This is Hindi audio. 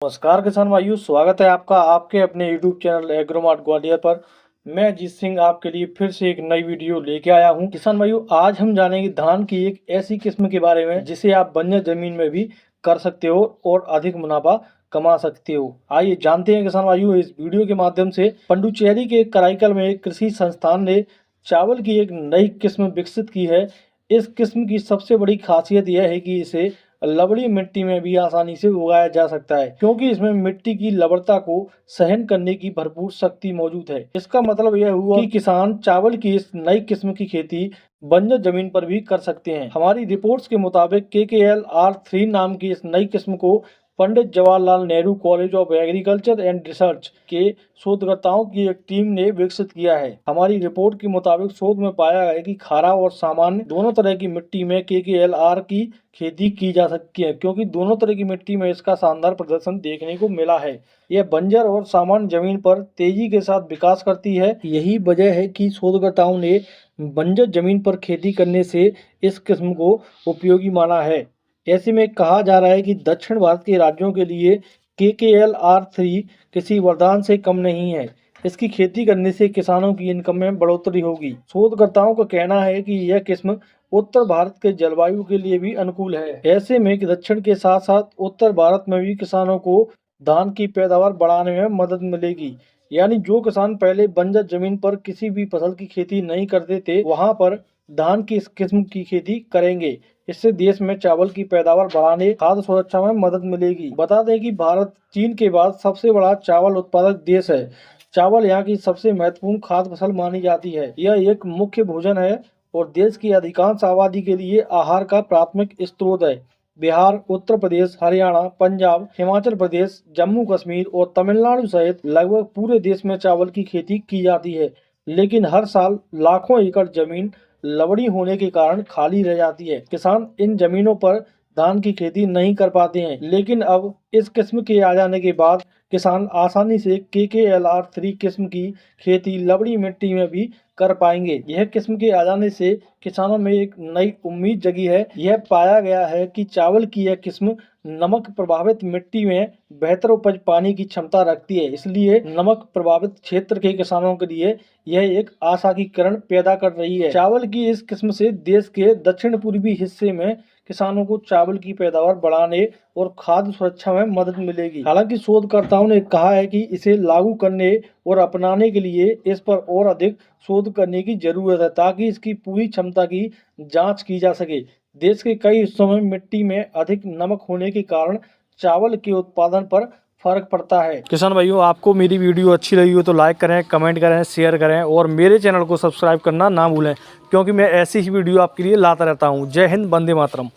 नमस्कार किसान भाइयों, स्वागत है आपका आपके अपने YouTube चैनल एग्रोमार्ट ग्वालियर पर। मैं अजीत सिंह आपके लिए फिर से एक नई वीडियो लेके आया हूं। किसान भाइयों, आज हम जानेंगे धान की एक ऐसी किस्म के बारे में जिसे आप बंजर जमीन में भी कर सकते हो और अधिक मुनाफा कमा सकते हो। आइए जानते हैं किसान भाइयों इस वीडियो के माध्यम से। पुडुचेरी के कराईकल में एक कृषि संस्थान ने चावल की एक नई किस्म विकसित की है। इस किस्म की सबसे बड़ी खासियत यह है कि इसे लवड़ी मिट्टी में भी आसानी से उगाया जा सकता है, क्योंकि इसमें मिट्टी की लवणता को सहन करने की भरपूर शक्ति मौजूद है। इसका मतलब यह हुआ कि किसान चावल की इस नई किस्म की खेती बंजर जमीन पर भी कर सकते हैं। हमारी रिपोर्ट्स के मुताबिक KKL R3 नाम की इस नई किस्म को Pandit Jawaharlal Nehru College of Agriculture and Research के शोधकर्ताओं की एक टीम ने विकसित किया है। हमारी रिपोर्ट के मुताबिक शोध में पाया गया कि खारा और सामान्य दोनों तरह की मिट्टी में KKLR की खेती की जा सकती है, क्योंकि दोनों तरह की मिट्टी में इसका शानदार प्रदर्शन देखने को मिला है। यह बंजर और सामान्य जमीन पर तेजी के साथ विकास करती है। यही वजह है कि शोधकर्ताओं ने बंजर जमीन पर खेती करने से इस किस्म को उपयोगी माना है। ऐसे में कहा जा रहा है कि दक्षिण भारत के राज्यों के लिए KKLR3 किसी वरदान से कम नहीं है। इसकी खेती करने से किसानों की इनकम में बढ़ोतरी होगी। शोधकर्ताओं का कहना है कि यह किस्म उत्तर भारत के जलवायु के लिए भी अनुकूल है। ऐसे में दक्षिण के साथ साथ उत्तर भारत में भी किसानों को धान की पैदावार बढ़ाने में मदद मिलेगी। यानी जो किसान पहले बंजर जमीन पर किसी भी फसल की खेती नहीं करते थे, वहां पर धान की इस किस्म की खेती करेंगे। इससे देश में चावल की पैदावार बढ़ाने, खाद्य सुरक्षा में मदद मिलेगी। बता दें कि भारत चीन के बाद सबसे बड़ा चावल उत्पादक देश है। चावल यहाँ की सबसे महत्वपूर्ण खाद्य फसल मानी जाती है। यह एक मुख्य भोजन है और देश की अधिकांश आबादी के लिए आहार का प्राथमिक स्रोत है। बिहार, उत्तर प्रदेश, हरियाणा, पंजाब, हिमाचल प्रदेश, जम्मू कश्मीर और तमिलनाडु सहित लगभग पूरे देश में चावल की खेती की जाती है। लेकिन हर साल लाखों एकड़ जमीन लवड़ी होने के कारण खाली रह जाती है। किसान इन जमीनों पर धान की खेती नहीं कर पाते हैं, लेकिन अब इस किस्म के आ जाने के बाद किसान आसानी से KKLR3 किस्म की खेती लवड़ी मिट्टी में भी कर पाएंगे। यह किस्म के आ जाने से किसानों में एक नई उम्मीद जगी है। यह पाया गया है कि चावल की यह किस्म नमक प्रभावित मिट्टी में बेहतर उपज पाने की क्षमता रखती है। इसलिए नमक प्रभावित क्षेत्र के किसानों के लिए यह एक आशा की किरण पैदा कर रही है। चावल की इस किस्म से देश के दक्षिण पूर्वी हिस्से में किसानों को चावल की पैदावार बढ़ाने और खाद्य सुरक्षा में मदद मिलेगी। हालांकि शोधकर्ताओं ने कहा है कि इसे लागू करने और अपनाने के लिए इस पर और अधिक शोध करने की जरूरत है, ताकि इसकी पूरी क्षमता की जांच की जा सके। देश के कई हिस्सों में मिट्टी में अधिक नमक होने के कारण चावल के उत्पादन पर फर्क पड़ता है। किसान भाइयों, आपको मेरी वीडियो अच्छी लगी हो तो लाइक करें, कमेंट करें, शेयर करें और मेरे चैनल को सब्सक्राइब करना ना भूलें, क्योंकि मैं ऐसी ही वीडियो आपके लिए लाता रहता हूं। जय हिंद, वंदे मातरम।